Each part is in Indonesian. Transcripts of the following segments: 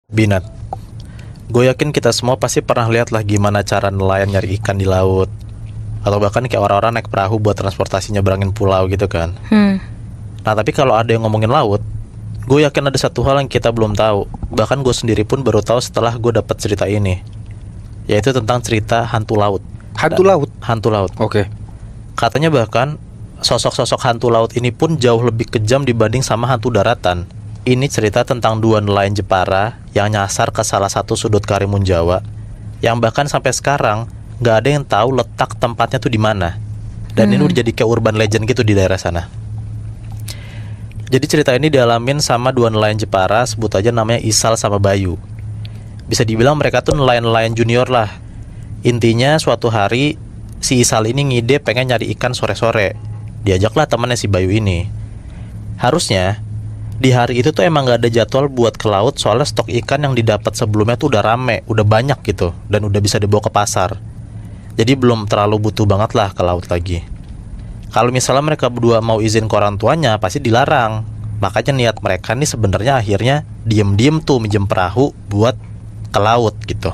Binat, gue yakin kita semua pasti pernah lihat lah gimana cara nelayan nyari ikan di laut. Atau bahkan kayak orang-orang naik perahu buat transportasi nyebrangin pulau gitu kan. Nah tapi kalau ada yang ngomongin laut, gue yakin ada satu hal yang kita belum tahu. Bahkan gue sendiri pun baru tahu setelah gue dapat cerita ini, yaitu tentang cerita hantu laut. Hantu laut? Hantu laut. Oke. Katanya bahkan sosok-sosok hantu laut ini pun jauh lebih kejam dibanding sama hantu daratan. Ini cerita tentang dua nelayan Jepara yang nyasar ke salah satu sudut Karimun Jawa, yang bahkan sampai sekarang nggak ada yang tahu letak tempatnya tuh di mana. Dan ini udah jadi kayak urban legend gitu di daerah sana. Jadi cerita ini dialamin sama dua nelayan Jepara, sebut aja namanya Isal sama Bayu. Bisa dibilang mereka tuh nelayan-nelayan junior lah. Intinya suatu hari si Isal ini ngide pengen nyari ikan sore-sore. Diajaklah temannya si Bayu ini. Harusnya di hari itu tuh emang gak ada jadwal buat ke laut, soalnya stok ikan yang didapat sebelumnya tuh udah rame, udah banyak gitu, dan udah bisa dibawa ke pasar. Jadi belum terlalu butuh banget lah ke laut lagi. Kalau misalnya mereka berdua mau izin ke orang tuanya, pasti dilarang. Makanya niat mereka nih sebenarnya akhirnya diem-diem tuh minjem perahu buat ke laut gitu.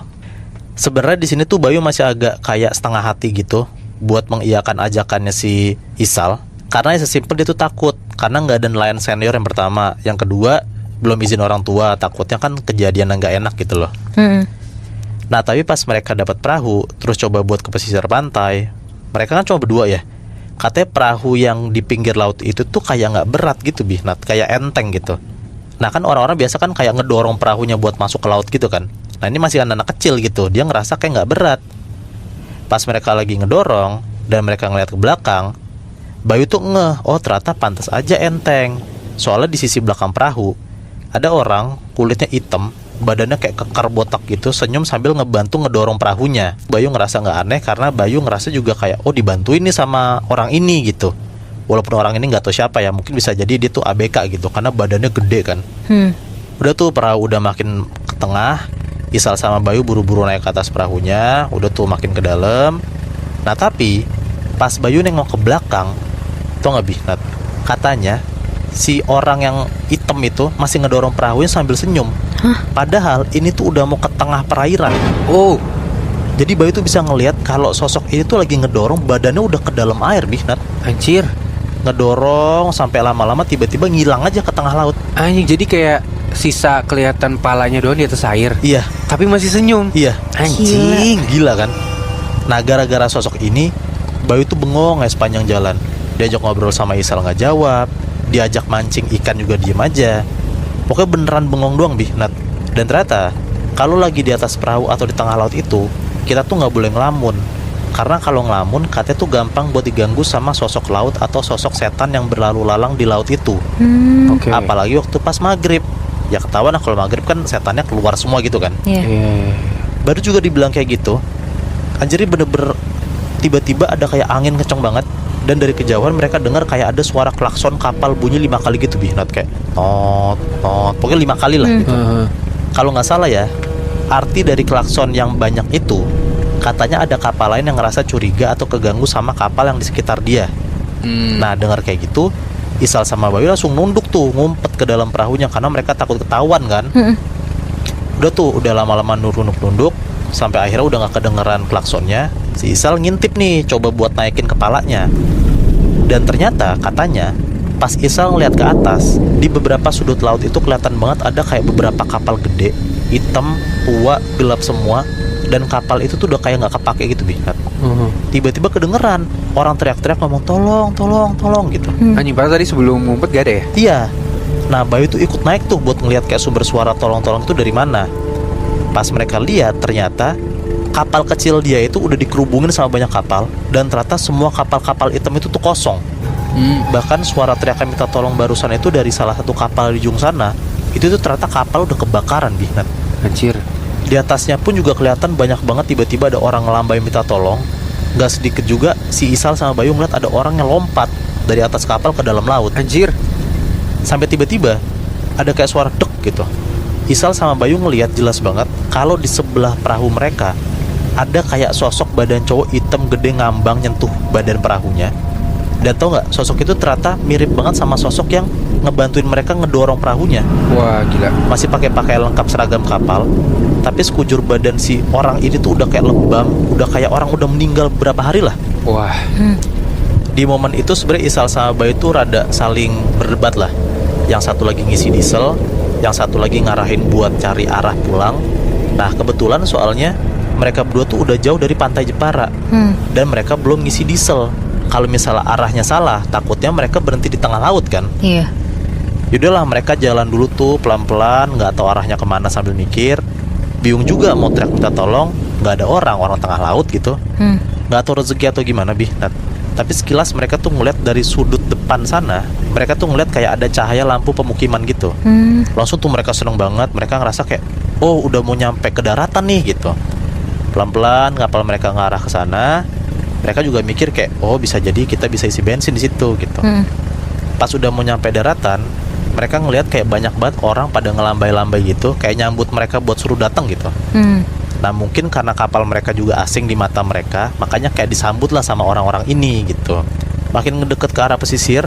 Sebenarnya di sini tuh Bayu masih agak kayak setengah hati gitu buat mengiyakan ajakannya si Isal. Karena sesimpel dia tuh takut, karena nggak ada nelayan senior yang pertama. Yang kedua, belum izin orang tua, takutnya kan kejadian yang nggak enak gitu loh. Nah tapi pas mereka dapat perahu, terus coba buat ke pesisir pantai, mereka kan cuma berdua ya. Katanya perahu yang di pinggir laut itu tuh kayak nggak berat gitu, Binat, kayak enteng gitu. Nah kan orang-orang biasa kan kayak ngedorong perahunya buat masuk ke laut gitu kan. Nah ini masih anak-anak kecil gitu, dia ngerasa kayak nggak berat. Pas mereka lagi ngedorong dan mereka ngeliat ke belakang, Bayu tuh ngeh, oh ternyata pantas aja enteng. Soalnya di sisi belakang perahu ada orang kulitnya hitam, badannya kayak kekar botak gitu, senyum sambil ngebantu ngedorong perahunya. Bayu ngerasa nggak aneh karena Bayu ngerasa juga kayak, oh dibantuin nih sama orang ini gitu. Walaupun orang ini nggak tahu siapa ya, mungkin bisa jadi dia tuh ABK gitu karena badannya gede kan. Udah tuh perahu udah makin ke tengah, Isal sama Bayu buru-buru naik ke atas perahunya, udah tuh makin ke dalam. Nah tapi pas Bayu nengok ke belakang, tau gak Binat, katanya si orang yang hitam itu masih ngedorong perahunya sambil senyum. Padahal ini tuh udah mau ke tengah perairan. Oh, jadi Bayu tuh bisa ngelihat kalau sosok ini tuh lagi ngedorong, badannya udah ke dalam air, Binat. anjir. Ngedorong sampai lama-lama tiba-tiba ngilang aja ke tengah laut. Anjing, jadi kayak sisa kelihatan palanya doang di atas air. Iya, Tapi masih senyum. iya. Anjing. Gila kan. Nah gara-gara sosok ini, Bayu tuh bengong ya sepanjang jalan. Diajak ngobrol sama Isal nggak jawab, diajak mancing ikan juga diem aja. Pokoknya beneran bengong doang, Binat. Dan ternyata kalau lagi di atas perahu atau di tengah laut itu, kita tuh nggak boleh ngelamun. Karena kalau ngelamun, katanya tuh gampang buat diganggu sama sosok laut atau sosok setan yang berlalu lalang di laut itu. Oke. Apalagi waktu pas maghrib. Ya ketahuan lah kalau maghrib kan setannya keluar semua gitu kan. Iya. Baru juga dibilang kayak gitu, anjirnya bener-bener tiba-tiba ada kayak angin kenceng banget. Dan dari kejauhan mereka dengar kayak ada suara klakson kapal bunyi 5 kali gitu, Binat, kayak tot tot, pokoknya 5 kali lah gitu. Kalau nggak salah ya, arti dari klakson yang banyak itu katanya ada kapal lain yang ngerasa curiga atau keganggu sama kapal yang di sekitar dia. Nah dengar kayak gitu, Isal sama Bayu langsung nunduk tuh, ngumpet ke dalam perahunya karena mereka takut ketahuan kan. Udah tuh, udah lama-lama nunduk sampai akhirnya udah nggak kedengeran klaksonnya. Si Isal ngintip nih, coba buat naikin kepalanya. Dan ternyata katanya pas Isal ngeliat ke atas, di beberapa sudut laut itu kelihatan banget ada kayak beberapa kapal gede, hitam, tua, gelap semua. Dan kapal itu tuh udah kayak nggak kepake gitu, Binat. Tiba-tiba kedengeran orang teriak-teriak ngomong tolong gitu. Anjing, padahal tadi sebelum ngumpet gak ada ya? Iya. Nah Bayu tuh ikut naik tuh buat ngeliat kayak sumber suara tolong itu dari mana. Pas mereka lihat, ternyata kapal kecil dia itu udah dikerubungin sama banyak kapal. Dan ternyata semua kapal-kapal hitam itu tuh kosong. Bahkan suara teriakan minta tolong barusan itu dari salah satu kapal di ujung sana, itu tuh ternyata kapal udah kebakaran, Binat. Anjir. Di atasnya pun juga kelihatan banyak banget tiba-tiba ada orang ngelambai minta tolong. Gak sedikit juga si Isal sama Bayu ngeliat ada orang yang lompat dari atas kapal ke dalam laut. Anjir. Sampai tiba-tiba ada kayak suara dek gitu. Isal sama Bayu ngeliat jelas banget kalau di sebelah perahu mereka ada kayak sosok badan cowok hitam gede ngambang nyentuh badan perahunya. Dan tau gak, sosok itu ternyata mirip banget sama sosok yang ngebantuin mereka ngedorong perahunya. Wah, gila. Masih pakai pakaian lengkap seragam kapal, tapi sekujur badan si orang ini tuh udah kayak lebam, udah kayak orang udah meninggal beberapa hari lah. Wah. Di momen itu sebenarnya Isal sama Bayu tuh rada saling berdebat lah. Yang satu lagi ngisi diesel, yang satu lagi ngarahin buat cari arah pulang. Nah kebetulan soalnya mereka berdua tuh udah jauh dari pantai Jepara, dan mereka belum ngisi diesel. Kalau misalnya arahnya salah, takutnya mereka berhenti di tengah laut kan. Iya. Yaudahlah mereka jalan dulu tuh pelan-pelan, nggak tahu arahnya kemana sambil mikir. Bingung juga mau teriak minta tolong, nggak ada orang tengah laut gitu. Nggak tahu rezeki atau gimana Nat. Tapi sekilas mereka tuh ngeliat dari sudut depan sana, mereka tuh ngeliat kayak ada cahaya lampu pemukiman gitu. Langsung tuh mereka seneng banget, mereka ngerasa kayak, oh udah mau nyampe ke daratan nih gitu. Pelan-pelan kapal mereka ngarah ke sana. Mereka juga mikir kayak, oh bisa jadi kita bisa isi bensin di situ gitu. Pas udah mau nyampe daratan, mereka ngeliat kayak banyak banget orang pada ngelambai-lambai gitu, kayak nyambut mereka buat suruh datang gitu. Nah mungkin karena kapal mereka juga asing di mata mereka, makanya kayak disambut lah sama orang-orang ini gitu. Makin ngedeket ke arah pesisir,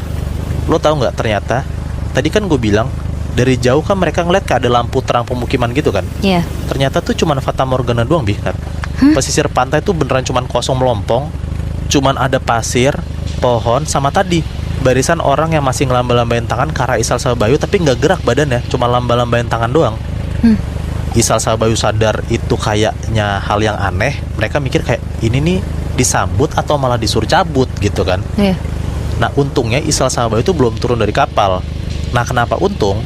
lo tahu nggak ternyata tadi kan gue bilang dari jauh kan mereka ngeliat kayak ada lampu terang pemukiman gitu kan. Iya. Ternyata tuh cuman fata morgana doang Nat. Pesisir pantai tuh beneran cuman kosong melompong, cuman ada pasir, pohon, sama tadi barisan orang yang masih ngelamba-lambain tangan ke arah Isal sama Bayu, tapi nggak gerak badannya, cuma lamba-lambain tangan doang. Isal sama Bayu sadar itu kayaknya hal yang aneh. Mereka mikir kayak, ini nih disambut atau malah disuruh cabut gitu kan. Iya. Nah untungnya Isal sama Bayu tuh belum turun dari kapal. Nah kenapa untung?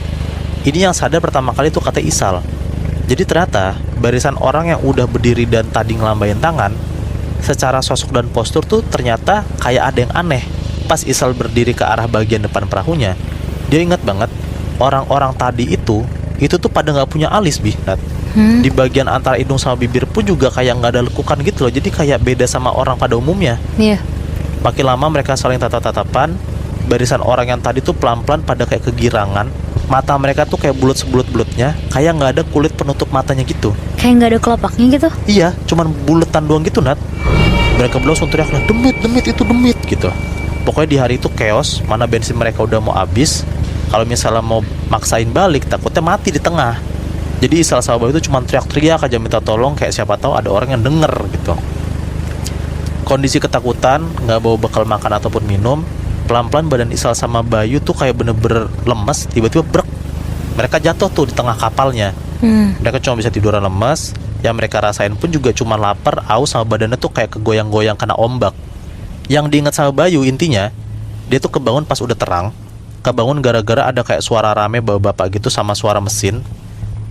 Ini yang sadar pertama kali tuh kata Isal. Jadi ternyata barisan orang yang udah berdiri dan tadi ngelambain tangan, secara sosok dan postur tuh ternyata kayak ada yang aneh. Pas Isal berdiri ke arah bagian depan perahunya, dia ingat banget orang-orang tadi itu tuh pada nggak punya alis Nat. Di bagian antara hidung sama bibir pun juga kayak nggak ada lekukan gitu loh. Jadi kayak beda sama orang pada umumnya. Iya. Makin lama mereka saling tatap-tatapan. Barisan orang yang tadi tuh pelan-pelan pada kayak kegirangan. Mata mereka tuh kayak bulat sebulut-bulutnya, kayak nggak ada kulit penutup matanya gitu. Kayak nggak ada kelopaknya gitu. Iya, cuman buletan doang gitu Nat. Mereka berdua langsung teriak lah, demit itu demit gitu. Pokoknya di hari itu chaos, mana bensin mereka udah mau habis. Kalau misalnya mau maksain balik, takutnya mati di tengah. Jadi Isal sama Bayu itu cuma teriak-teriak aja minta tolong, kayak siapa tahu ada orang yang denger gitu. Kondisi ketakutan, nggak bawa bekal makan ataupun minum. Pelan-pelan badan Isal sama Bayu tuh kayak bener-bener lemes, tiba-tiba brek. Mereka jatuh tuh di tengah kapalnya. Mereka cuma bisa tiduran lemes. Yang mereka rasain pun juga cuma lapar, aus, sama badannya tuh kayak kegoyang-goyang kena ombak. Yang diingat sama Bayu intinya, dia tuh kebangun pas udah terang. Kebangun gara-gara ada kayak suara rame bapak-bapak gitu sama suara mesin.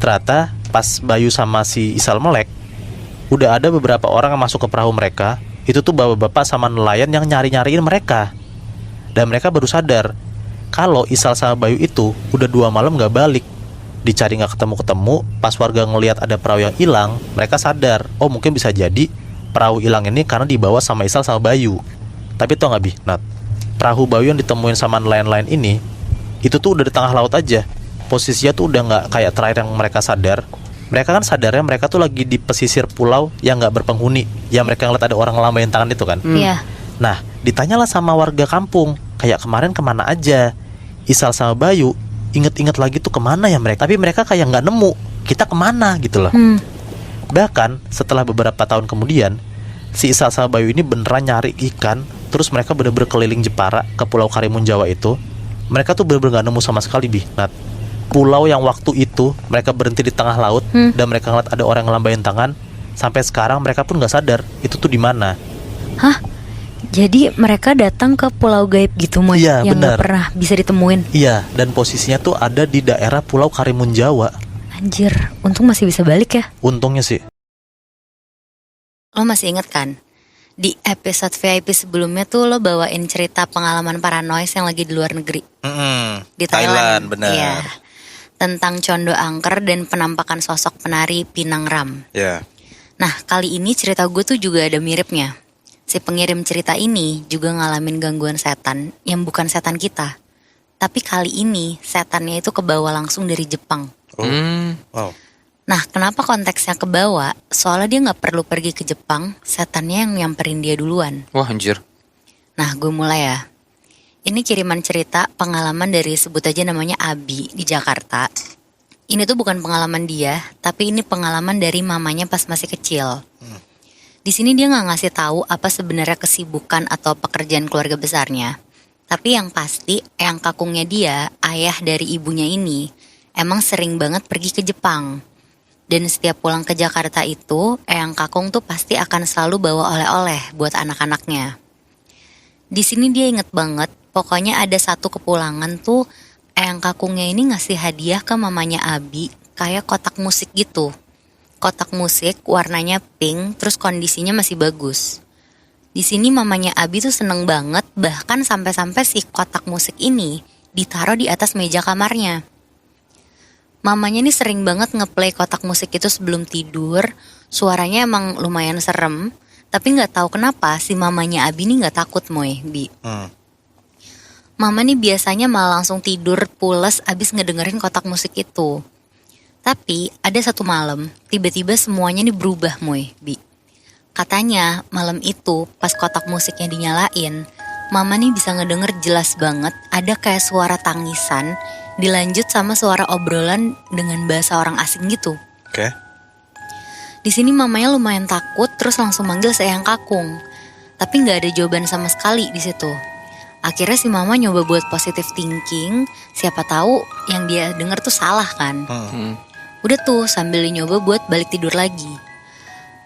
Ternyata pas Bayu sama si Isal melek, udah ada beberapa orang yang masuk ke perahu mereka. Itu tuh bapak-bapak sama nelayan yang nyari-nyariin mereka. Dan mereka baru sadar kalau Isal sama Bayu itu udah 2 malam gak balik. Dicari gak ketemu-ketemu. Pas warga ngelihat ada perahu yang hilang, mereka sadar, oh mungkin bisa jadi perahu hilang ini karena dibawa sama Isal sama Bayu. Tapi tau gak Nat, perahu Bayu yang ditemuin sama nelayan-nelayan ini, itu tuh udah di tengah laut aja. Posisinya tuh udah gak kayak terakhir yang mereka sadar. Mereka kan sadarnya mereka tuh lagi di pesisir pulau yang gak berpenghuni, yang mereka ngeliat ada orang ngelambain tangan itu kan. Iya. Nah, ditanyalah sama warga kampung, kayak kemarin kemana aja Isal sama Bayu, inget-inget lagi tuh kemana ya mereka. Tapi mereka kayak nggak nemu kita kemana gitu loh. Bahkan setelah beberapa tahun kemudian, si Isal sama Bayu ini beneran nyari ikan. Terus mereka bener-bener keliling Jepara ke Pulau Karimun Jawa itu. Mereka tuh bener-bener gak nemu sama sekali Nat. Pulau yang waktu itu mereka berhenti di tengah laut, dan mereka ngeliat ada orang ngelambain tangan. Sampai sekarang mereka pun gak sadar itu tuh di mana. Hah? Jadi mereka datang ke pulau gaib gitu Moy, Iya, yang bener. gak pernah bisa ditemuin. Iya, dan posisinya tuh ada di daerah Pulau Karimun Jawa. Anjir, untung masih bisa balik ya. Untungnya sih. Lo masih inget kan? Di episode VIP sebelumnya tuh lo bawain cerita pengalaman paranoid yang lagi di luar negeri. Di Thailand, bener. Iya. Tentang condo angker dan penampakan sosok penari Pinang Ram. Ya. Nah, kali ini cerita gue tuh juga ada miripnya. Si pengirim cerita ini juga ngalamin gangguan setan yang bukan setan kita. Tapi kali ini setannya itu kebawa langsung dari Jepang. Wow. Nah, kenapa konteksnya kebawa? Soalnya dia gak perlu pergi ke Jepang, setannya yang nyamperin dia duluan. Wah, anjir. Nah, gue mulai ya. Ini kiriman cerita pengalaman dari sebut aja namanya Abi di Jakarta. Ini tuh bukan pengalaman dia, tapi ini pengalaman dari mamanya pas masih kecil. Di sini dia nggak ngasih tahu apa sebenarnya kesibukan atau pekerjaan keluarga besarnya. Tapi yang pasti, eyang kakungnya dia, ayah dari ibunya ini, emang sering banget pergi ke Jepang. Dan setiap pulang ke Jakarta itu, eyang kakung tuh pasti akan selalu bawa oleh-oleh buat anak-anaknya. Di sini dia inget banget, pokoknya ada satu kepulangan tuh eyang kakungnya ini ngasih hadiah ke mamanya Abi kayak kotak musik gitu. Kotak musik warnanya pink, terus kondisinya masih bagus. Di sini mamanya Abi tuh seneng banget, bahkan sampai-sampai si kotak musik ini ditaruh di atas meja kamarnya. Mamanya nih sering banget ngeplay kotak musik itu sebelum tidur. Suaranya emang lumayan serem, tapi nggak tahu kenapa si mamanya Abi nih nggak takut Bi. Mama nih biasanya malah langsung tidur pules abis ngedengerin kotak musik itu. Tapi ada satu malam tiba-tiba semuanya nih berubah Bi. Katanya malam itu pas kotak musiknya dinyalain, Mama nih bisa ngedenger jelas banget ada kayak suara tangisan dilanjut sama suara obrolan dengan bahasa orang asing gitu. Oke. Di sini mamanya lumayan takut, terus langsung manggil si eyang kakung. Tapi nggak ada jawaban sama sekali di situ. Akhirnya si mama nyoba buat positive thinking, siapa tahu yang dia denger tuh salah kan. Udah tuh sambil nyoba buat balik tidur lagi.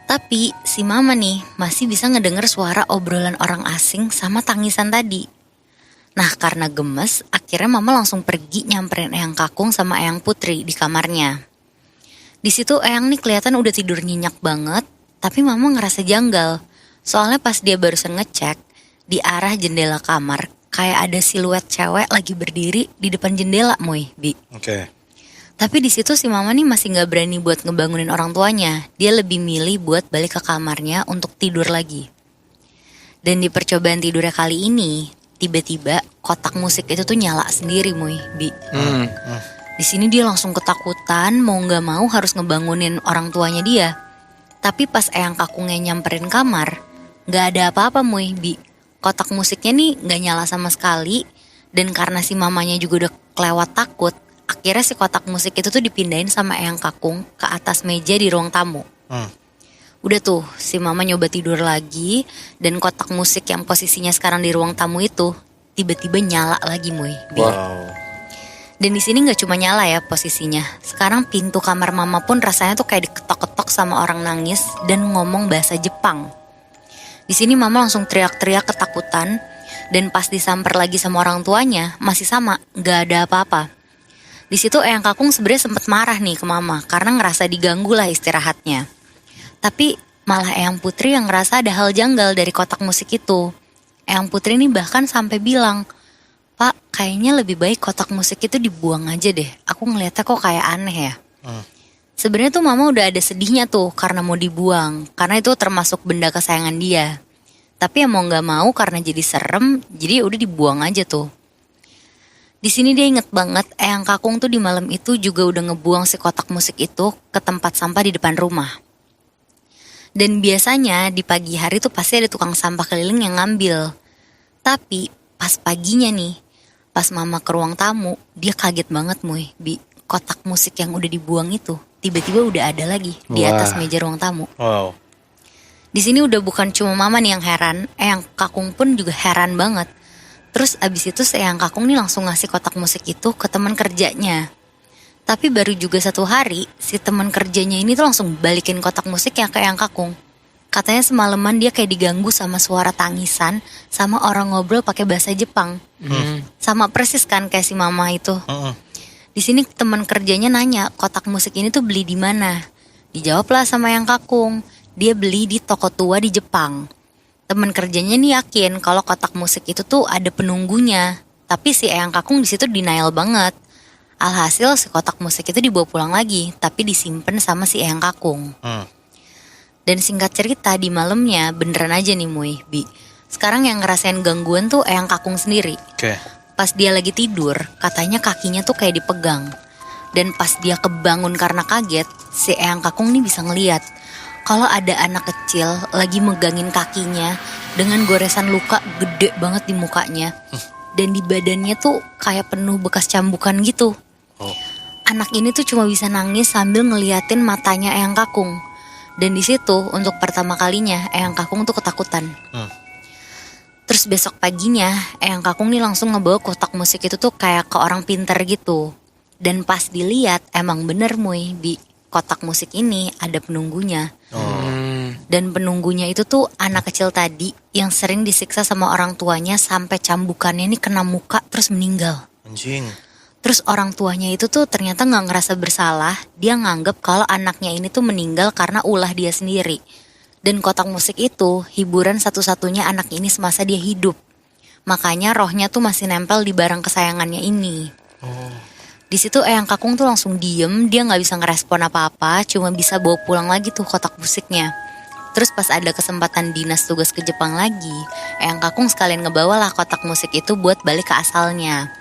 Tapi si mama nih masih bisa ngedenger suara obrolan orang asing sama tangisan tadi. Nah karena gemes, akhirnya mama langsung pergi nyamperin eyang kakung sama eyang putri di kamarnya. Di situ eyang nih kelihatan udah tidur nyenyak banget, tapi mama ngerasa janggal. Soalnya pas dia barusan ngecek, di arah jendela kamar kayak ada siluet cewek lagi berdiri di depan jendela Bi. Oke. Tapi di situ si mama nih masih nggak berani buat ngebangunin orang tuanya. Dia lebih milih buat balik ke kamarnya untuk tidur lagi. Dan di percobaan tidurnya kali ini, tiba-tiba kotak musik itu tuh nyala sendiri Bi. Di sini dia langsung ketakutan, mau nggak mau harus ngebangunin orang tuanya dia. Tapi pas eyang kakungnya nyamperin kamar, nggak ada apa-apa Bi. Kotak musiknya nih nggak nyala sama sekali, dan karena si mamanya juga udah kelewat takut, akhirnya si kotak musik itu tuh dipindahin sama eyang kakung ke atas meja di ruang tamu. Udah tuh, si mama nyoba tidur lagi, dan kotak musik yang posisinya sekarang di ruang tamu itu tiba-tiba nyala lagi Bi. Wow. Dan di sini nggak cuma nyala ya posisinya. Sekarang pintu kamar mama pun rasanya tuh kayak diketok-ketok sama orang nangis dan ngomong bahasa Jepang. Di sini mama langsung teriak-teriak ketakutan, dan pas disamper lagi sama orang tuanya masih sama, nggak ada apa-apa. Di situ eyang kakung sebenarnya sempat marah nih ke mama karena ngerasa diganggu lah istirahatnya. Tapi malah eyang putri yang ngerasa ada hal janggal dari kotak musik itu. Eyang putri ini bahkan sampai bilang, "Pak, kayaknya lebih baik kotak musik itu dibuang aja deh. Aku ngeliatnya kok kayak aneh ya." Sebenarnya tuh mama udah ada sedihnya tuh karena mau dibuang, karena itu termasuk benda kesayangan dia. Tapi ya mau nggak mau karena jadi serem, jadi udah dibuang aja tuh. Di sini dia inget banget eyang kakung tuh di malam itu juga udah ngebuang si kotak musik itu ke tempat sampah di depan rumah. Dan biasanya di pagi hari tuh pasti ada tukang sampah keliling yang ngambil. Tapi pas paginya nih, pas mama ke ruang tamu, dia kaget banget Bi. Kotak musik yang udah dibuang itu tiba-tiba udah ada lagi di atas meja ruang tamu. Wow. Di sini udah bukan cuma mama nih yang heran, eyang kakung pun juga heran banget. Terus abis itu si eyang kakung nih langsung ngasih kotak musik itu ke teman kerjanya. Tapi baru juga 1 hari, si teman kerjanya ini tuh langsung balikin kotak musik yang ke eyang kakung. Katanya semalaman dia kayak diganggu sama suara tangisan, sama orang ngobrol pakai bahasa Jepang. Sama persis kan kayak si mama itu. Di sini teman kerjanya nanya, kotak musik ini tuh beli di mana? Dijawablah sama eyang kakung, dia beli di toko tua di Jepang. Teman kerjanya nih yakin kalau kotak musik itu tuh ada penunggunya, tapi si eyang kakung di situ denial banget. Alhasil si kotak musik itu dibawa pulang lagi, tapi disimpan sama si eyang kakung. Dan singkat cerita di malamnya beneran aja nih Bi. Sekarang yang ngerasain gangguan tuh eyang kakung sendiri. Oke. Pas dia lagi tidur, katanya kakinya tuh kayak dipegang. Dan pas dia kebangun karena kaget, si eyang kakung nih bisa ngeliat kalau ada anak kecil lagi megangin kakinya dengan goresan luka gede banget di mukanya. Dan di badannya tuh kayak penuh bekas cambukan gitu. Oh. Anak ini tuh cuma bisa nangis sambil ngeliatin matanya Eyang Kakung. Dan di situ untuk pertama kalinya Eyang Kakung tuh ketakutan. Terus besok paginya Eyang Kakung nih langsung ngebawa kotak musik itu tuh kayak ke orang pinter gitu. Dan pas dilihat emang bener Muy, di kotak musik ini ada penunggunya. Dan penunggunya itu tuh anak kecil tadi yang sering disiksa sama orang tuanya sampai cambukannya ini kena muka terus meninggal. Anjing. Terus orang tuanya itu tuh ternyata gak ngerasa bersalah. Dia nganggep kalau anaknya ini tuh meninggal karena ulah dia sendiri. Dan kotak musik itu hiburan satu-satunya anak ini semasa dia hidup. Makanya rohnya tuh masih nempel di barang kesayangannya ini. Di situ Eyang Kakung tuh langsung diem, dia nggak bisa ngerespon apa-apa, cuma bisa bawa pulang lagi tuh kotak musiknya. Terus pas ada kesempatan dinas tugas ke Jepang lagi, Eyang Kakung sekalian ngebawalah kotak musik itu buat balik ke asalnya.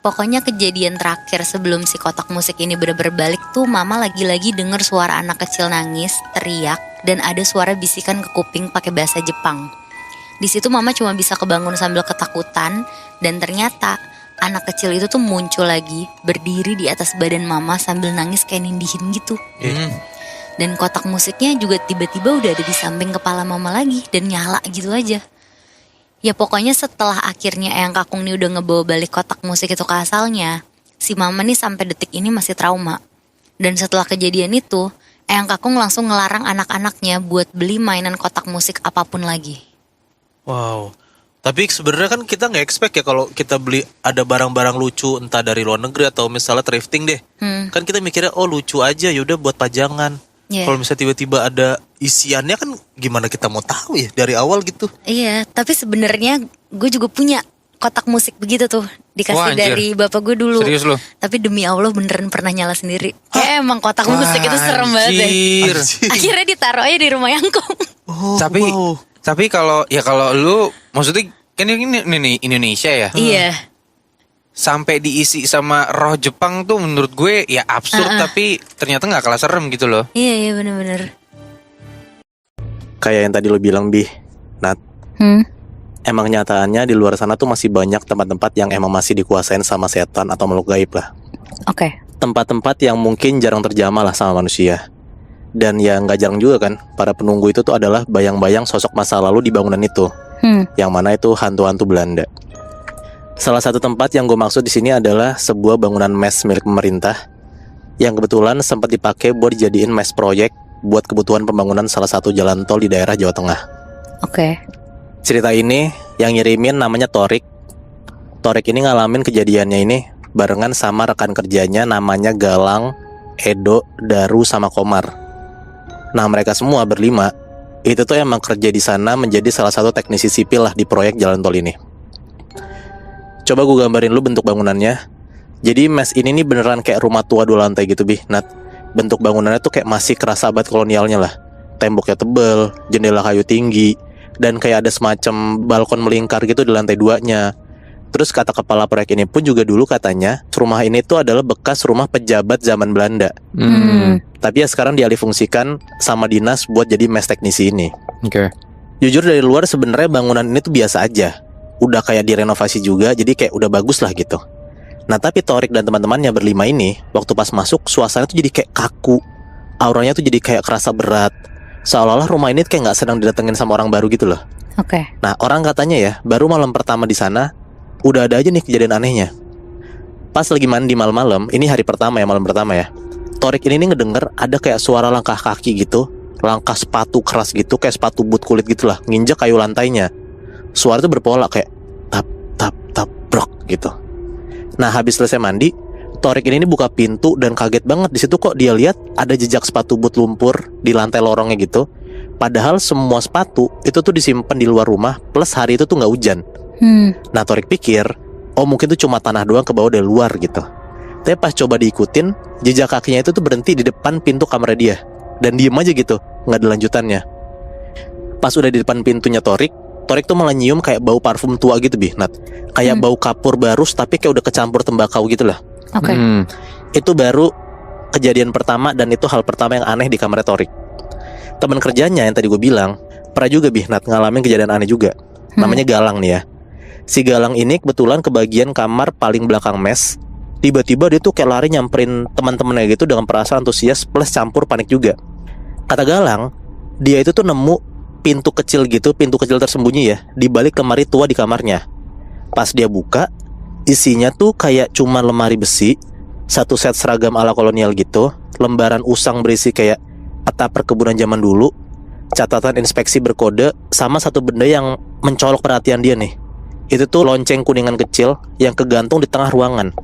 Pokoknya kejadian terakhir sebelum si kotak musik ini bener-bener balik tuh mama lagi-lagi denger suara anak kecil nangis, teriak, dan ada suara bisikan ke kuping pakai bahasa Jepang. Di situ mama cuma bisa kebangun sambil ketakutan, dan ternyata anak kecil itu tuh muncul lagi, berdiri di atas badan mama sambil nangis kayak nindihin gitu. Dan kotak musiknya juga tiba-tiba udah ada di samping kepala mama lagi dan nyala gitu aja. Ya pokoknya setelah akhirnya Eyang Kakung nih udah ngebawa balik kotak musik itu ke asalnya, si mama nih sampai detik ini masih trauma. Dan setelah kejadian itu, Eyang Kakung langsung ngelarang anak-anaknya buat beli mainan kotak musik apapun lagi. Wow. Tapi sebenarnya kan kita nggak expect ya kalau kita beli ada barang-barang lucu entah dari luar negeri atau misalnya thrifting deh. Kan kita mikirnya oh lucu aja yaudah buat pajangan. Yeah. Kalau misalnya tiba-tiba ada isiannya kan gimana kita mau tahu ya dari awal gitu. Iya, tapi sebenarnya gue juga punya kotak musik begitu tuh, dikasih Wah, anjir. dari bapak gue dulu. Serius lo? Tapi demi Allah beneran pernah nyala sendiri. Kayak emang kotak musik itu serem banget deh. Anjir. Akhirnya ditaruh aja di rumah Yangkung. Oh, Tapi wow. tapi kalau lu maksudnya kan ini Indonesia ya. Iya. Sampai diisi sama roh Jepang tuh menurut gue ya absurd tapi ternyata nggak kalah serem gitu loh. Iya bener-bener. Kayak yang tadi lo bilang Bi, Nat. Emang nyataannya di luar sana tuh masih banyak tempat-tempat yang emang masih dikuasain sama setan atau makhluk gaib lah. Oke. Tempat-tempat yang mungkin jarang terjamah lah sama manusia. Dan ya nggak jarang juga kan, para penunggu itu tuh adalah bayang-bayang sosok masa lalu di bangunan itu. Yang mana itu hantu-hantu Belanda. Salah satu tempat yang gue maksud di sini adalah sebuah bangunan mes milik pemerintah yang kebetulan sempat dipakai buat dijadiin mes proyek buat kebutuhan pembangunan salah satu jalan tol di daerah Jawa Tengah. Oke. Cerita ini yang ngirimin namanya Torik. Torik ini ngalamin kejadiannya ini barengan sama rekan kerjanya namanya Galang, Edo, Daru, sama Komar. Nah mereka semua berlima itu tuh emang kerja di sana menjadi salah satu teknisi sipil lah di proyek jalan tol ini. Coba gue gambarin lu bentuk bangunannya. Jadi mes ini nih beneran kayak rumah tua 2 lantai gitu Bi, Nat. Bentuk bangunannya tuh kayak masih kerasa abad kolonialnya lah. Temboknya tebel, jendela kayu tinggi, dan kayak ada semacam balkon melingkar gitu di lantai 2-nya. Terus kata kepala proyek ini pun juga dulu katanya rumah ini tuh adalah bekas rumah pejabat zaman Belanda. Tapi ya sekarang dialihfungsikan sama dinas buat jadi mes teknisi ini. Oke. Jujur dari luar sebenarnya bangunan ini tuh biasa aja. Udah kayak direnovasi juga, jadi kayak udah bagus lah gitu. Nah tapi Torik dan teman-temannya berlima ini waktu pas masuk suasana tuh jadi kayak kaku. Auranya tuh jadi kayak kerasa berat. Seolah-olah rumah ini kayak gak sedang didatengin sama orang baru gitu loh. Oke. Nah orang katanya ya baru malam pertama di sana udah ada aja nih kejadian anehnya. Pas lagi mandi malam-malam, ini hari pertama ya, malam pertama ya, Torik ini nih ngedenger ada kayak suara langkah kaki gitu, langkah sepatu keras gitu, kayak sepatu boot kulit gitulah, nginjak kayu lantainya. Suara itu berpola kayak tap tap tap brok gitu. Nah habis selesai mandi, Torik ini buka pintu dan kaget banget di situ kok dia lihat ada jejak sepatu boot lumpur di lantai lorongnya gitu. Padahal semua sepatu itu tuh disimpan di luar rumah, plus hari itu tuh nggak hujan. Nah Torik pikir, oh mungkin tuh cuma tanah doang ke bawah dari luar gitu. Tapi pas coba diikutin, jejak kakinya itu tuh berhenti di depan pintu kamar dia. Dan diem aja gitu, nggak ada lanjutannya. Pas udah di depan pintunya Torik tuh malah nyium kayak bau parfum tua gitu Bi, Nat. Kayak bau kapur barus tapi kayak udah kecampur tembakau gitu lah. Oke. Itu baru kejadian pertama dan itu hal pertama yang aneh di kamar Torik. Teman kerjanya yang tadi gue bilang pernah juga Bi, Nat, ngalamin kejadian aneh juga. Namanya Galang nih ya. Si Galang ini kebetulan ke bagian kamar paling belakang mes. Tiba-tiba dia tuh kayak lari nyamperin teman-temannya gitu dengan perasaan antusias plus campur panik juga. Kata Galang, dia itu tuh nemu pintu kecil gitu, pintu kecil tersembunyi ya, di balik lemari tua di kamarnya. Pas dia buka, isinya tuh kayak cuma lemari besi, satu set seragam ala kolonial gitu, lembaran usang berisi kayak peta perkebunan zaman dulu, catatan inspeksi berkode, sama satu benda yang mencolok perhatian dia nih. Itu tuh lonceng kuningan kecil yang kegantung di tengah ruangan.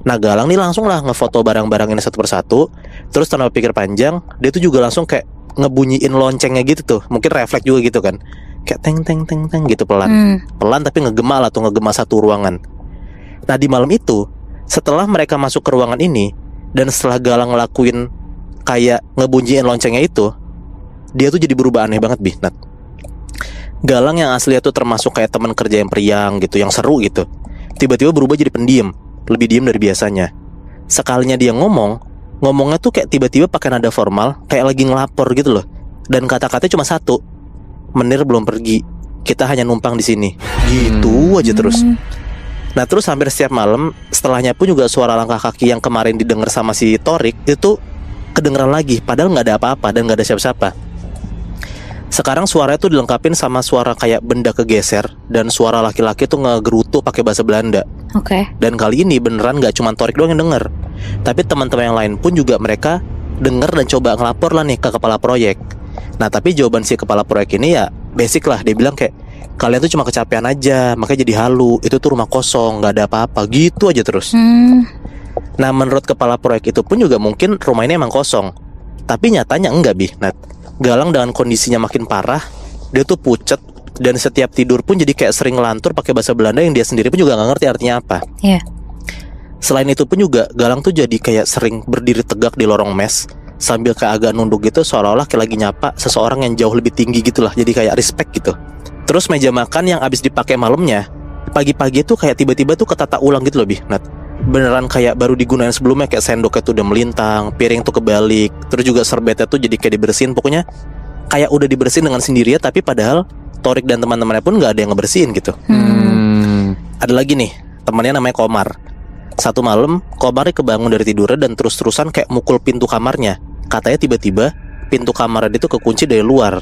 Nah Galang nih langsung lah ngefoto barang-barang ini satu persatu. Terus tanpa pikir panjang, dia tuh juga langsung kayak ngebunyiin loncengnya gitu tuh. Mungkin refleks juga gitu kan, kayak teng teng teng teng gitu pelan. Pelan tapi ngegema lah tuh, ngegema satu ruangan. Nah di malam itu, setelah mereka masuk ke ruangan ini, dan setelah Galang ngelakuin kayak ngebunyiin loncengnya itu, dia tuh jadi berubah aneh banget Nat. Galang yang aslinya tuh termasuk kayak teman kerja yang periang gitu, yang seru gitu, tiba-tiba berubah jadi pendiam, lebih diam dari biasanya. Sekalinya dia ngomongnya tuh kayak tiba-tiba pakai nada formal, kayak lagi ngelapor gitu loh. Dan kata-katanya cuma satu, "Menir belum pergi, kita hanya numpang di sini." Gitu aja terus. Nah terus hampir setiap malam setelahnya pun juga suara langkah kaki yang kemarin didengar sama si Torik itu kedengeran lagi, padahal nggak ada apa-apa dan nggak ada siapa-siapa. Sekarang suaranya tuh dilengkapin sama suara kayak benda kegeser dan suara laki-laki tuh ngegerutu pakai bahasa Belanda. Oke. Dan kali ini beneran nggak cuma Torik doang yang denger, tapi teman-teman yang lain pun juga mereka denger dan coba ngelapor lah nih ke kepala proyek. Nah tapi jawaban si kepala proyek ini ya basic lah, dia bilang kayak kalian tuh cuma kecapean aja, makanya jadi halu. Itu tuh rumah kosong, nggak ada apa-apa, gitu aja terus. Nah menurut kepala proyek itu pun juga mungkin rumah ini emang kosong, tapi nyatanya enggak Nat. Galang dengan kondisinya makin parah, dia tuh pucet dan setiap tidur pun jadi kayak sering ngelantur pakai bahasa Belanda yang dia sendiri pun juga nggak ngerti artinya apa. Iya. Selain itu pun juga Galang tuh jadi kayak sering berdiri tegak di lorong mes sambil kayak agak nunduk gitu, seolah-olah kayak lagi nyapa seseorang yang jauh lebih tinggi gitulah, jadi kayak respect gitu. Terus meja makan yang abis dipakai malamnya, pagi-pagi tuh kayak tiba-tiba tuh ketata ulang gitu loh Nat. Beneran kayak baru digunain sebelumnya, kayak sendoknya tuh udah melintang, piring tuh kebalik, terus juga serbetnya tuh jadi kayak dibersihin. Pokoknya kayak udah dibersihin dengan sendirinya, tapi padahal Torik dan teman-temannya pun gak ada yang ngebersihin gitu. Ada lagi nih, temannya namanya Komar. Satu malam, Komar kebangun dari tidurnya dan terus-terusan kayak mukul pintu kamarnya. Katanya tiba-tiba pintu kamarnya dia tuh kekunci dari luar.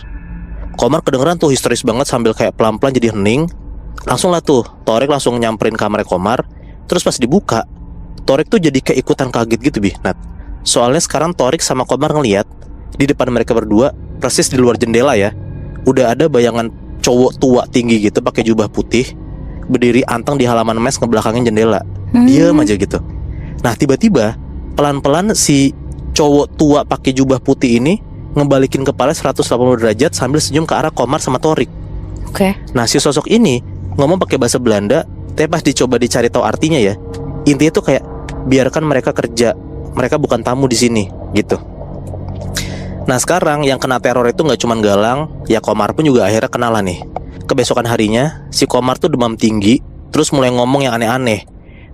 Komar kedengeran tuh histeris banget sambil kayak pelan-pelan jadi hening. Langsung lah tuh, Torik langsung nyamperin kamarnya Komar. Terus pas dibuka, Torik tuh jadi kayak ikutan kaget gitu Nat. Soalnya sekarang Torik sama Komar ngeliat di depan mereka berdua, persis di luar jendela ya, udah ada bayangan cowok tua tinggi gitu pakai jubah putih, berdiri anteng di halaman mes ngebelakangin jendela. Diam aja gitu. Nah tiba-tiba pelan-pelan si cowok tua pakai jubah putih ini ngebalikin kepala 180 derajat sambil senyum ke arah Komar sama Torik. Oke. Nah si sosok ini ngomong pakai bahasa Belanda, tapi pas dicoba dicari tahu artinya ya, intinya tuh kayak biarkan mereka kerja, mereka bukan tamu di sini gitu. Nah sekarang yang kena teror itu nggak cuma Galang, ya Komar pun juga akhirnya kena lah nih. Kebesokan harinya si Komar tuh demam tinggi, terus mulai ngomong yang aneh-aneh.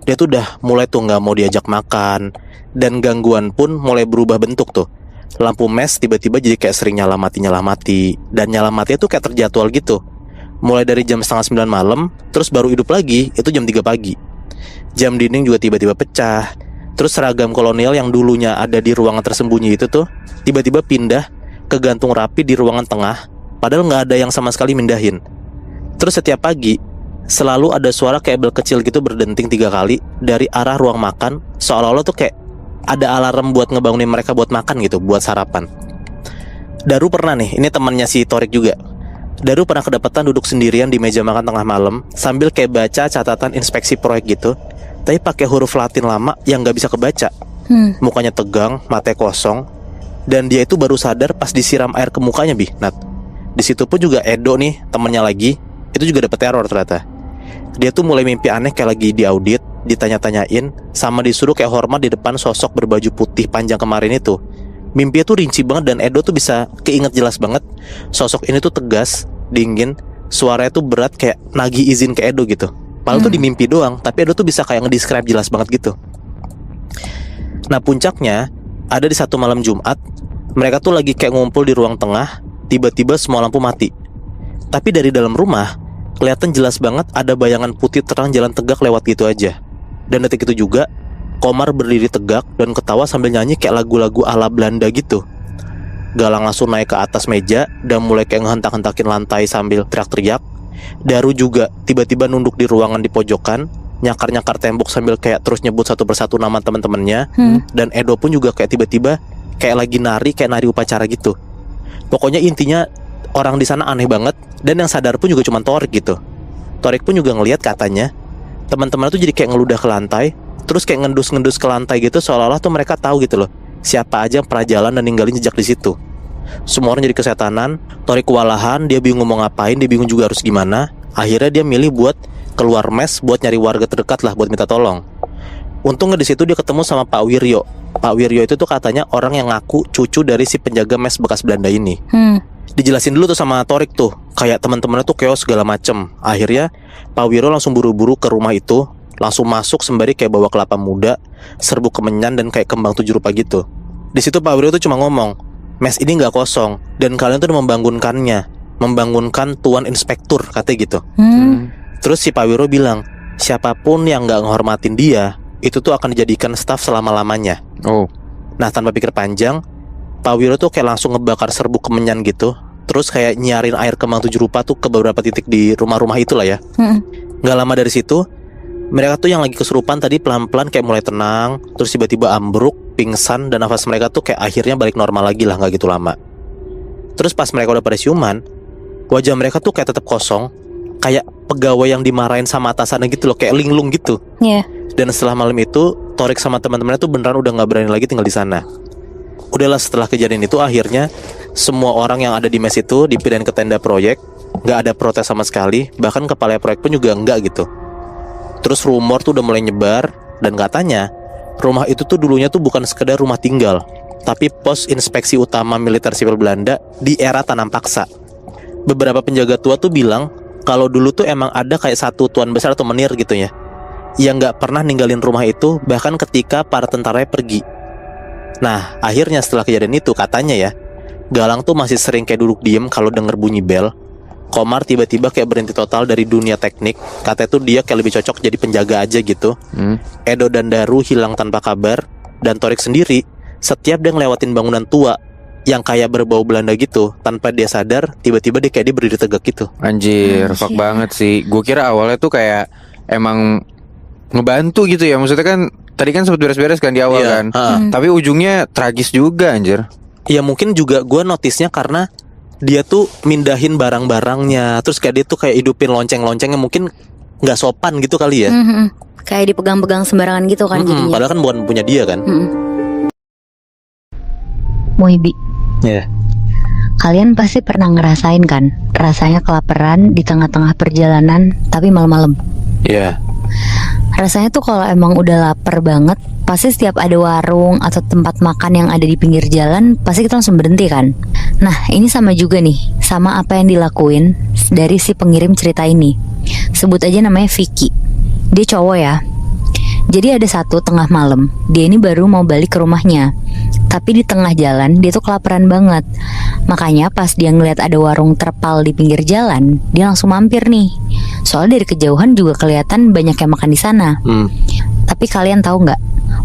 Dia tuh udah mulai tuh nggak mau diajak makan, dan gangguan pun mulai berubah bentuk tuh. Lampu mes tiba-tiba jadi kayak sering nyala mati, dan nyala matinya tuh kayak terjadwal gitu. Mulai dari jam 8:30 malam, terus baru hidup lagi itu jam 3 pagi. Jam dinding juga tiba-tiba pecah. Terus seragam kolonial yang dulunya ada di ruangan tersembunyi itu tuh tiba-tiba pindah ke gantung rapi di ruangan tengah, padahal nggak ada yang sama sekali mindahin. Terus setiap pagi selalu ada suara kayak bel kecil gitu berdenting 3 kali dari arah ruang makan, seolah-olah tuh kayak ada alarm buat ngebangunin mereka buat makan gitu, buat sarapan. Daru pernah nih, ini temannya si Torik juga. Daru pernah kedapatan duduk sendirian di meja makan tengah malam sambil kayak baca catatan inspeksi proyek gitu, tapi pakai huruf Latin lama yang nggak bisa kebaca. Mukanya tegang, matanya kosong, dan dia itu baru sadar pas disiram air ke mukanya Nat. Di situ pun juga Edo nih, temennya lagi, itu juga dapet teror ternyata. Dia tuh mulai mimpi aneh kayak lagi diaudit, ditanya-tanyain, sama disuruh kayak hormat di depan sosok berbaju putih panjang kemarin itu. Mimpinya tuh rinci banget dan Edo tuh bisa keinget jelas banget. Sosok ini tuh tegas, dingin, suaranya tuh berat kayak nagih izin ke Edo gitu. Padahal tuh di mimpi doang, tapi Edo tuh bisa kayak ngedescribe jelas banget gitu. Nah puncaknya, ada di satu malam Jumat, mereka tuh lagi kayak ngumpul di ruang tengah, tiba-tiba semua lampu mati. Tapi dari dalam rumah, kelihatan jelas banget ada bayangan putih terang jalan tegak lewat gitu aja. Dan detik itu juga Komar berdiri tegak dan ketawa sambil nyanyi kayak lagu-lagu ala Belanda gitu. Galang langsung naik ke atas meja dan mulai kayak ngehentak-hentakin lantai sambil teriak-teriak. Daru juga tiba-tiba nunduk di ruangan di pojokan, nyakar-nyakar tembok sambil kayak terus nyebut satu persatu nama teman-temannya. Dan Edo pun juga kayak tiba-tiba kayak lagi nari, kayak nari upacara gitu. Pokoknya intinya orang di sana aneh banget. Dan yang sadar pun juga cuma Torik gitu. Torik pun juga ngelihat katanya teman-teman tuh jadi kayak ngeludah ke lantai, terus kayak ngendus-ngendus ke lantai gitu, seolah-olah tuh mereka tahu gitu loh siapa aja yang pernah jalan dan ninggalin jejak di situ. Semua orang jadi kesetanan. Torik kewalahan, dia bingung mau ngapain, dia bingung juga harus gimana. Akhirnya dia milih buat keluar mes buat nyari warga terdekat lah buat minta tolong. Untungnya di situ dia ketemu sama Pak Wiryo. Pak Wiryo itu tuh katanya orang yang ngaku cucu dari si penjaga mes bekas Belanda ini. Dijelasin dulu tuh sama Torik tuh, kayak teman-temannya tuh chaos segala macem. Akhirnya Pak Wiryo langsung buru-buru ke rumah itu, langsung masuk sembari kayak bawa kelapa muda, serbuk kemenyan dan kayak kembang 7 rupa gitu. Di situ Pak Wiryo tuh cuma ngomong, mes ini nggak kosong dan kalian tuh udah membangunkannya, membangunkan Tuan Inspektur katanya gitu. Terus si Pak Wiryo bilang, siapapun yang nggak ngehormatin dia itu tuh akan dijadikan staf selama-lamanya. Nah, tanpa pikir panjang, Pak Wiryo tuh kayak langsung ngebakar serbuk kemenyan gitu. Terus kayak nyarin air kembang 7 rupa tuh ke beberapa titik di rumah-rumah itulah ya. Gak lama dari situ, mereka tuh yang lagi kesurupan tadi pelan-pelan kayak mulai tenang. Terus tiba-tiba ambruk, pingsan, dan nafas mereka tuh kayak akhirnya balik normal lagi lah, gak gitu lama. Terus pas mereka udah pada siuman, wajah mereka tuh kayak tetap kosong, kayak pegawai yang dimarahin sama atasannya gitu loh, kayak linglung gitu. Dan setelah malam itu, Torik sama teman-temannya tuh beneran udah gak berani lagi tinggal di sana. Udahlah, setelah kejadian itu akhirnya semua orang yang ada di mes itu dipindahin ke tenda proyek. Gak ada protes sama sekali, bahkan kepala proyek pun juga enggak gitu. Terus rumor tuh udah mulai nyebar, dan katanya rumah itu tuh dulunya tuh bukan sekedar rumah tinggal, tapi pos inspeksi utama militer sipil Belanda di era tanam paksa. Beberapa penjaga tua tuh bilang kalau dulu tuh emang ada kayak satu tuan besar atau menir gitu ya, yang gak pernah ninggalin rumah itu bahkan ketika para tentaranya pergi. Nah, akhirnya setelah kejadian itu katanya ya, Galang tuh masih sering kayak duduk diem kalau denger bunyi bel. Komar tiba-tiba kayak berhenti total dari dunia teknik. Katanya tuh dia kayak lebih cocok jadi penjaga aja gitu. Edo dan Daru hilang tanpa kabar. Dan Torik sendiri, setiap dia ngelewatin bangunan tua yang kayak berbau Belanda gitu, tanpa dia sadar, tiba-tiba dia kayak dia berdiri tegak gitu. Anjir, fuck banget sih. Gue kira awalnya tuh kayak emang ngebantu gitu ya. Maksudnya kan tadi kan sempat beres-beres kan di awal kan. Tapi ujungnya tragis juga anjir. Ya mungkin juga gue notisnya karena dia tuh mindahin barang-barangnya, terus kayak dia tuh kayak hidupin lonceng-lonceng yang mungkin nggak sopan gitu kali ya. Kayak dipegang-pegang sembarangan gitu kan jadinya. Padahal kan bukan punya dia kan. Muibi, Iya. kalian pasti pernah ngerasain kan rasanya kelaparan di tengah-tengah perjalanan tapi malam-malam. Iya. Rasanya tuh kalau emang udah lapar banget, pasti setiap ada warung atau tempat makan yang ada di pinggir jalan, pasti kita langsung berhenti kan. Nah, ini sama juga nih, sama apa yang dilakuin dari si pengirim cerita ini. Sebut aja namanya Vicky. Dia cowok ya. Jadi ada satu tengah malam, dia ini baru mau balik ke rumahnya. Tapi di tengah jalan dia tuh kelaparan banget. Makanya pas dia ngeliat ada warung terpal di pinggir jalan, dia langsung mampir nih. Soalnya dari kejauhan juga kelihatan banyak yang makan di sana. Tapi kalian tahu nggak,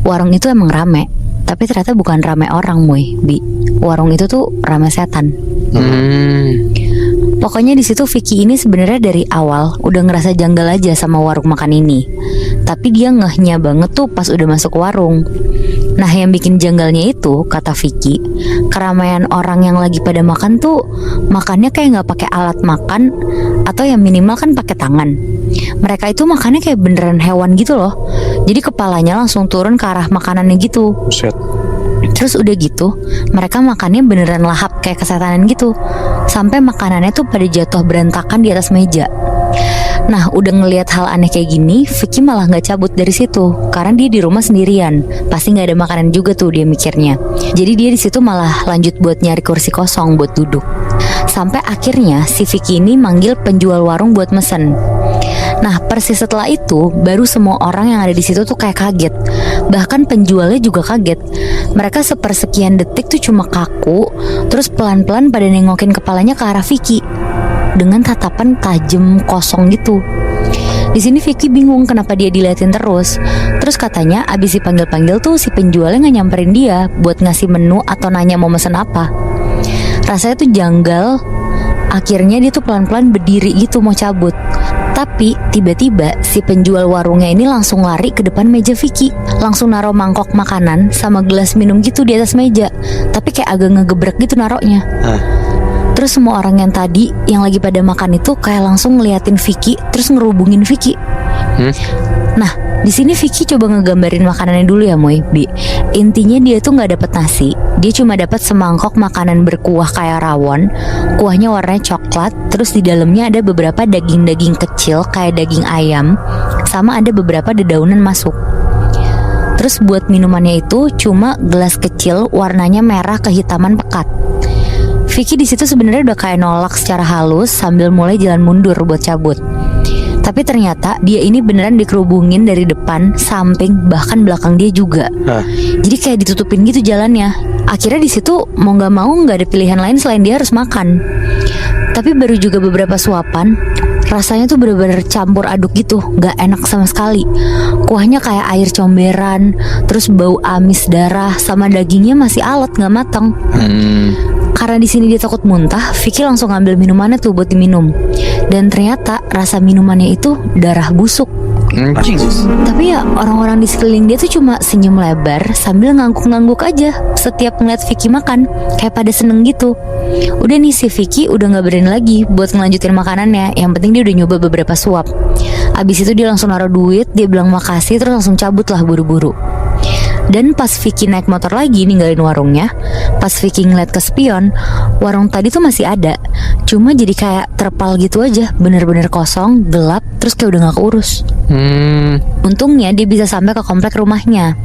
warung itu emang rame. Tapi ternyata bukan rame orang, Bi. Warung itu tuh rame setan. Pokoknya di situ Vicky ini sebenarnya dari awal udah ngerasa janggal aja sama warung makan ini. Tapi dia ngehnya banget tuh pas udah masuk warung. Nah, yang bikin janggalnya itu, kata Vicky, keramaian orang yang lagi pada makan tuh makannya kayak nggak pakai alat makan, atau yang minimal kan pakai tangan. Mereka itu makannya kayak beneran hewan gitu loh. Jadi kepalanya langsung turun ke arah makanannya gitu. Terus udah gitu, mereka makannya beneran lahap kayak kesetanan gitu. Sampai makanannya tuh pada jatuh berantakan di atas meja. Nah, udah ngelihat hal aneh kayak gini, Vicky malah nggak cabut dari situ karena dia di rumah sendirian. Pasti nggak ada makanan juga tuh dia mikirnya. Jadi dia di situ malah lanjut buat nyari kursi kosong buat duduk. Sampai akhirnya si Vicky ini manggil penjual warung buat mesen. Nah, persis setelah itu baru semua orang yang ada di situ tuh kayak kaget. Bahkan penjualnya juga kaget. Mereka sepersekian detik tuh cuma kaku, terus pelan-pelan pada nengokin kepalanya ke arah Vicky. dengan tatapan tajam kosong gitu. Di sini Vicky bingung kenapa dia diliatin terus. Terus katanya abis dipanggil-panggil tuh si penjualnya nggak nyamperin dia buat ngasih menu atau nanya mau mesen apa. Rasanya tuh janggal. Akhirnya dia tuh pelan-pelan berdiri gitu mau cabut. Tapi tiba-tiba si penjual warungnya ini langsung lari ke depan meja Vicky, langsung naruh mangkok makanan sama gelas minum gitu di atas meja. Tapi kayak agak ngegebrek gitu naruhnya. Terus semua orang yang tadi yang lagi pada makan itu kayak langsung ngeliatin Vicky, terus ngerubungin Vicky. Nah, di sini Vicky coba ngegambarin makanannya dulu ya, Moy. Intinya dia tuh nggak dapet nasi, dia cuma dapat semangkok makanan berkuah kayak rawon. Kuahnya warnanya coklat, terus di dalamnya ada beberapa daging-daging kecil kayak daging ayam, sama ada beberapa dedaunan masuk. Terus buat minumannya itu cuma gelas kecil warnanya merah kehitaman pekat. Vicky di situ sebenarnya udah kayak nolak secara halus sambil mulai jalan mundur buat cabut. Tapi ternyata dia ini beneran dikerubungin dari depan, samping, bahkan belakang dia juga. Jadi kayak ditutupin gitu jalannya. Akhirnya di situ mau nggak mau nggak ada pilihan lain selain dia harus makan. Tapi baru juga beberapa suapan, rasanya tuh bener-bener campur aduk gitu, nggak enak sama sekali. Kuahnya kayak air comberan, terus bau amis darah, sama dagingnya masih alot nggak matang. Karena di sini dia takut muntah, Vicky langsung ngambil minumannya tuh buat diminum. Dan ternyata rasa minumannya itu darah busuk. Tapi ya orang-orang di sekeliling dia tuh cuma senyum lebar sambil ngangguk-ngangguk aja setiap ngeliat Vicky makan, kayak pada seneng gitu. Udah nih si Vicky udah gak berani lagi buat ngelanjutin makanannya. Yang penting dia udah nyoba beberapa suap. Abis itu dia langsung naruh duit, dia bilang makasih, terus langsung cabut lah buru-buru. Dan pas Vicky naik motor lagi ninggalin warungnya, pas Vicky ngeliat ke spion, warung tadi tuh masih ada, cuma jadi kayak terpal gitu aja, bener-bener kosong, gelap, terus kayak udah gak keurus. Untungnya dia bisa sampai ke komplek rumahnya.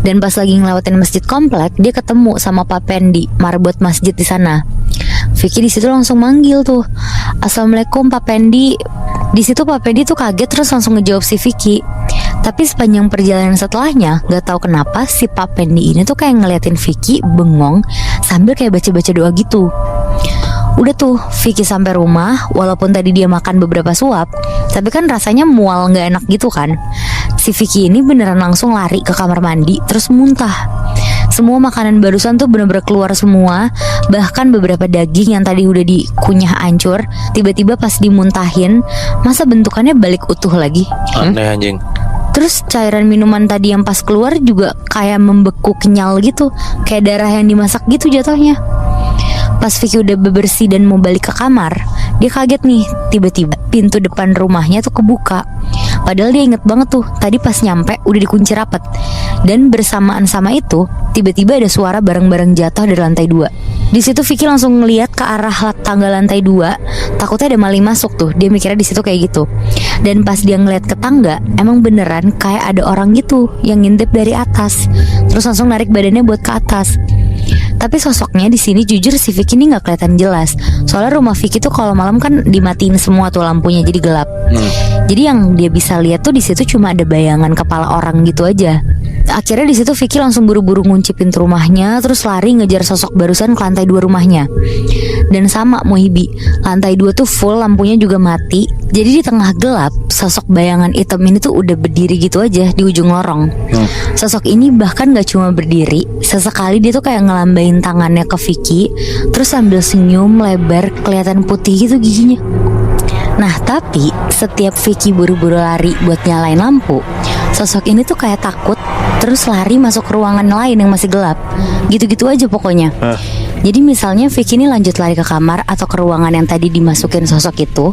Dan pas lagi ngelewatin masjid komplek, dia ketemu sama Pak Pendi, marbot masjid di sana. Vicky di situ langsung manggil tuh, "Assalamualaikum Pak Pendi." Di situ Pak Pendi tuh kaget terus langsung ngejawab si Vicky. Tapi sepanjang perjalanan setelahnya, gak tahu kenapa si Pak Pendi ini tuh kayak ngeliatin Vicky bengong sambil kayak baca-baca doa gitu. Udah tuh Vicky sampai rumah, walaupun tadi dia makan beberapa suap, tapi kan rasanya mual gak enak gitu kan. Si Vicky ini beneran langsung lari ke kamar mandi terus muntah. Semua makanan barusan tuh bener-bener keluar semua. Bahkan beberapa daging yang tadi udah dikunyah hancur, tiba-tiba pas dimuntahin, masa bentukannya balik utuh lagi. Aneh anjing. Terus cairan minuman tadi yang pas keluar juga kayak membeku kenyal gitu, kayak darah yang dimasak gitu jatuhnya. Pas Vicky udah bebersih dan mau balik ke kamar, dia kaget nih, tiba-tiba pintu depan rumahnya tuh kebuka. Padahal dia inget banget tuh, tadi pas nyampe udah dikunci rapat. Dan bersamaan sama itu, tiba-tiba ada suara barang-barang jatuh dari lantai 2. Di situ Vicky langsung ngeliat ke arah tangga lantai 2, takutnya ada maling masuk tuh. Dia mikirnya di situ kayak gitu. Dan pas dia ngeliat ke tangga, emang beneran kayak ada orang gitu yang ngintip dari atas. Terus langsung narik badannya buat ke atas. Tapi sosoknya di sini jujur si Vicky ini nggak kelihatan jelas. Soalnya rumah Vicky tuh kalau malam kan dimatiin semua tuh lampunya jadi gelap. Jadi yang dia bisa lihat tuh di situ cuma ada bayangan kepala orang gitu aja. Akhirnya di situ Vicky langsung buru-buru ngunci pintu rumahnya, terus lari ngejar sosok barusan ke lantai 2 rumahnya. Dan sama Muhibi, lantai 2 tuh full lampunya juga mati. Jadi di tengah gelap, sosok bayangan hitam ini tuh udah berdiri gitu aja di ujung lorong. Sosok ini bahkan gak cuma berdiri, sesekali dia tuh kayak ngelambain tangannya ke Vicky, terus sambil senyum lebar, kelihatan putih gitu giginya. Nah tapi setiap Vicky buru-buru lari buat nyalain lampu, sosok ini tuh kayak takut, terus lari masuk ke ruangan lain yang masih gelap. Gitu-gitu aja pokoknya. Jadi misalnya Vicky ini lanjut lari ke kamar atau ke ruangan yang tadi dimasukin sosok itu.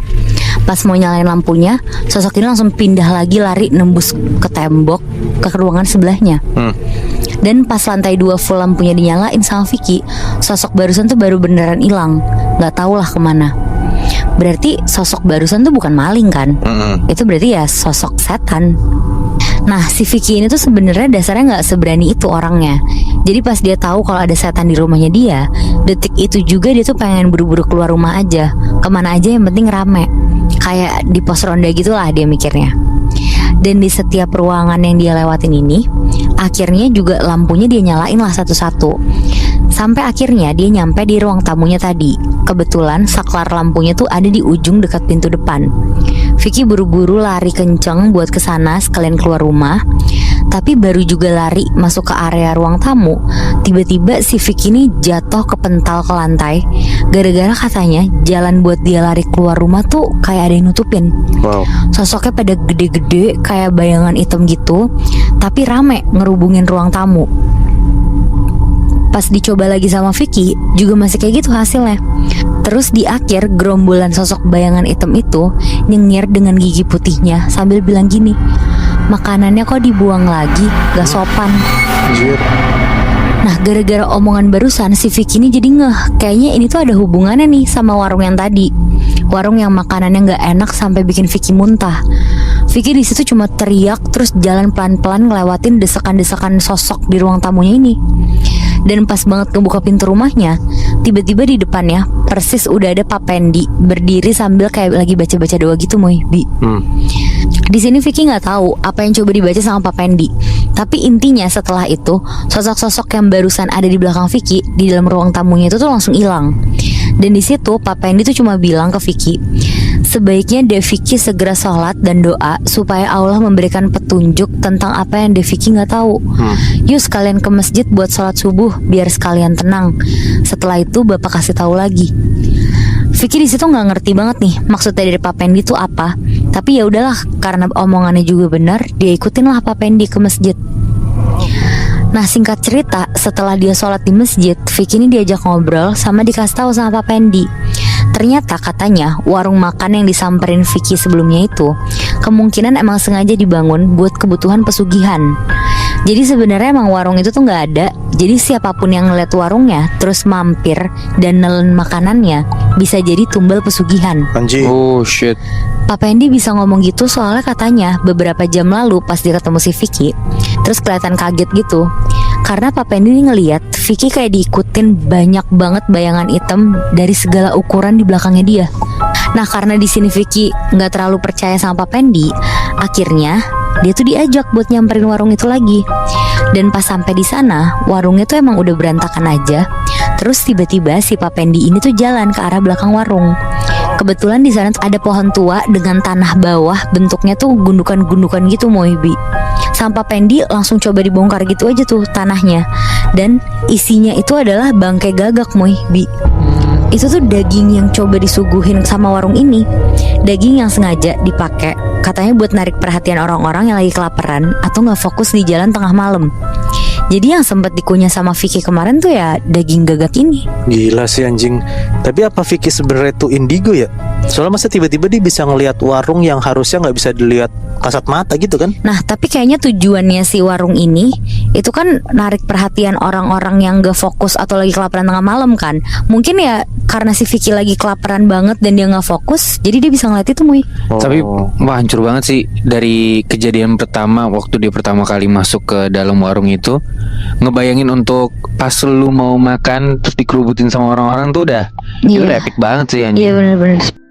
Pas mau nyalain lampunya, sosok ini langsung pindah lagi lari nembus ke tembok ke ruangan sebelahnya. Dan pas lantai 2 full lampunya dinyalain sama Vicky, sosok barusan tuh baru beneran hilang. Gak tau lah kemana. Berarti sosok barusan tuh bukan maling kan? Itu berarti ya sosok setan. Nah si Vicky ini tuh sebenarnya dasarnya gak seberani itu orangnya. Jadi pas dia tahu kalau ada setan di rumahnya dia, detik itu juga dia tuh pengen buru-buru keluar rumah aja, kemana aja yang penting rame. Kayak di pos ronda gitulah dia mikirnya. Dan di setiap ruangan yang dia lewatin ini, akhirnya juga lampunya dia nyalain lah satu-satu. Sampai akhirnya dia nyampe di ruang tamunya tadi. Kebetulan saklar lampunya tuh ada di ujung dekat pintu depan. Vicky buru-buru lari kenceng buat ke sana sekalian keluar rumah. Tapi baru juga lari masuk ke area ruang tamu, tiba-tiba si Vicky ini jatuh kepental ke lantai. Gara-gara katanya jalan buat dia lari keluar rumah tuh kayak ada yang nutupin. Wow. Sosoknya pada gede-gede kayak bayangan hitam gitu, tapi rame ngerubungin ruang tamu. Pas dicoba lagi sama Vicky, juga masih kayak gitu hasilnya. Terus di akhir gerombolan sosok bayangan hitam itu nyengir dengan gigi putihnya sambil bilang gini, makanannya kok dibuang lagi, gak sopan. Anjir. Nah gara-gara omongan barusan si Vicky ini jadi ngeh, kayaknya ini tuh ada hubungannya nih sama warung yang tadi. Warung yang makanannya gak enak sampai bikin Vicky muntah. Vicky di situ cuma teriak terus jalan pelan-pelan ngelewatin desakan-desakan sosok di ruang tamunya ini. Dan pas banget ngebuka pintu rumahnya, tiba-tiba di depannya persis udah ada Pak Pendi berdiri sambil kayak lagi baca-baca doa gitu, Moy. Di sini Vicky nggak tahu apa yang coba dibaca sama Pak Pendi. Tapi intinya setelah itu sosok-sosok yang barusan ada di belakang Vicky di dalam ruang tamunya itu tuh langsung hilang. Dan di situ Pak Pendi tuh cuma bilang ke Vicky, sebaiknya Vicky segera sholat dan doa supaya Allah memberikan petunjuk tentang apa yang Vicky nggak tahu. Yuk sekalian ke masjid buat sholat subuh biar sekalian tenang. Setelah itu Bapak kasih tahu lagi. Vicky di situ nggak ngerti banget nih maksudnya dari Pak Pendi itu apa. Tapi ya udahlah, karena omongannya juga benar, dia ikutin lah Pak Pendi ke masjid. Nah singkat cerita, setelah dia sholat di masjid, Vicky ini diajak ngobrol sama dikasih tahu sama Pak Pendi. Ternyata katanya warung makan yang disamperin Vicky sebelumnya itu kemungkinan emang sengaja dibangun buat kebutuhan pesugihan. Jadi sebenarnya emang warung itu tuh nggak ada. Jadi siapapun yang ngeliat warungnya terus mampir dan nelen makanannya bisa jadi tumbal pesugihan. Anjir. Oh shit. Pak Pendi bisa ngomong gitu soalnya katanya beberapa jam lalu pas dia ketemu si Vicky, terus kelihatan kaget gitu. Karena Pak Pendi ini ngeliat Vicky kayak diikutin banyak banget bayangan hitam dari segala ukuran di belakangnya dia. Nah karena di sini Vicky nggak terlalu percaya sama Pak Pendi, akhirnya dia tuh diajak buat nyamperin warung itu lagi. Dan pas sampai di sana, warungnya tuh emang udah berantakan aja. Terus tiba-tiba si Pak Pendi ini tuh jalan ke arah belakang warung. Kebetulan di sana ada pohon tua dengan tanah bawah bentuknya tuh gundukan-gundukan gitu, Moibi. Sama Pak Pendi langsung coba dibongkar gitu aja tuh tanahnya. Dan isinya itu adalah bangkai gagak, Moibi. Itu tuh daging yang coba disuguhin sama warung ini. Daging yang sengaja dipakai katanya buat narik perhatian orang-orang yang lagi kelaparan atau gak fokus di jalan tengah malam. Jadi yang sempat dikunyah sama Vicky kemarin tuh ya daging gagak ini. Gila sih anjing. Tapi apa Vicky sebenarnya tuh indigo ya? Soalnya masa tiba-tiba dia bisa ngelihat warung yang harusnya nggak bisa dilihat kasat mata gitu kan? Nah tapi kayaknya tujuannya si warung ini itu kan narik perhatian orang-orang yang gak fokus atau lagi kelaparan tengah malam kan. Mungkin ya karena si Vicky lagi kelaparan banget dan dia gak fokus, jadi dia bisa ngeliat itu, Muy. Tapi wah hancur banget sih. Dari kejadian pertama waktu dia pertama kali masuk ke dalam warung itu, ngebayangin untuk pas lu mau makan terus dikerubutin sama orang-orang tuh udah itu udah epic banget sih anjing. Iya benar-benar.